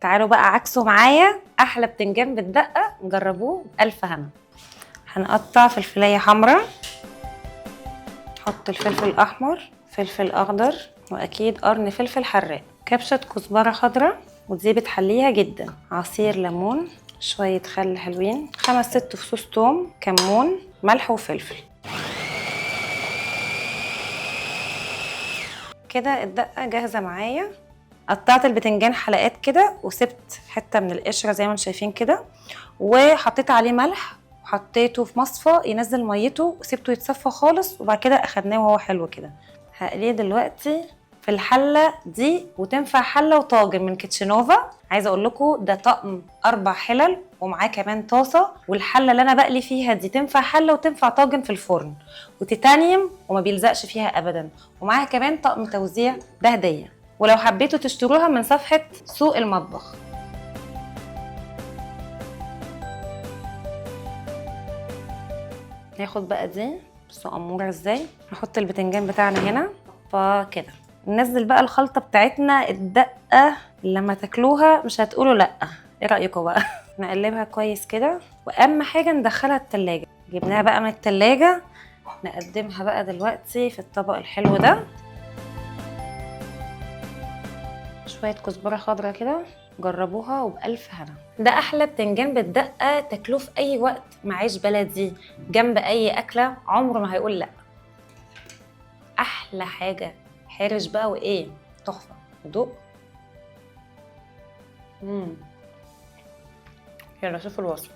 تعالوا بقى عكسوا معايا احلى بتنجان بالدقه، جربوه بألف هنا. هنقطع فلفلايه حمراء، نحط الفلفل الاحمر، فلفل اخضر، واكيد قرن فلفل حراق، كبشه كزبره خضراء، ودي بتحليها جدا، عصير ليمون، شويه خل حلوين، 5 6 فصوص توم، كمون، ملح وفلفل. كده الدقه جاهزه معايا. قطعت البتنجان حلقات كده وسبت حته من القشره زي ما انتم شايفين كده، وحطيت عليه ملح وحطيته في مصفى ينزل ميته وسبته يتصفى خالص، وبعد كده اخدناه وهو حلو كده. هقليه دلوقتي في الحله دي، وتنفع حله وطاجن من كيتشنوفا. عايزه اقول لكم ده طقم 4 حلل ومعاه كمان طاسه، والحله اللي انا بقلي فيها دي تنفع حله وتنفع طاجن في الفرن، وتيتانيوم وما بيلزقش فيها ابدا، ومعاها كمان طقم توزيع، ده هديه. ولو حبيتوا تشتروها من صفحه سوق المطبخ. ناخد بقى دي، بصوا اموره ازاي. نحط البتنجان بتاعنا هنا فكده، ننزل بقى الخلطه بتاعتنا الدقه اللي لما تاكلوها مش هتقولوا لا. ايه رايكم بقى؟ نقلبها كويس كده، واهم حاجه ندخلها التلاجة. جبناها بقى من التلاجة، نقدمها بقى دلوقتي في الطبق الحلو ده. شويه كزبره خضراء كده، جربوها وبألف هنا. ده احلى بتنجان بالدقه، تاكلوه في اي وقت مع عيش بلدي جنب اي اكله، عمره ما هيقول لا. احلى حاجه حرش بقى وايه، تحفه. دوق. يلا شوفوا الوصفه.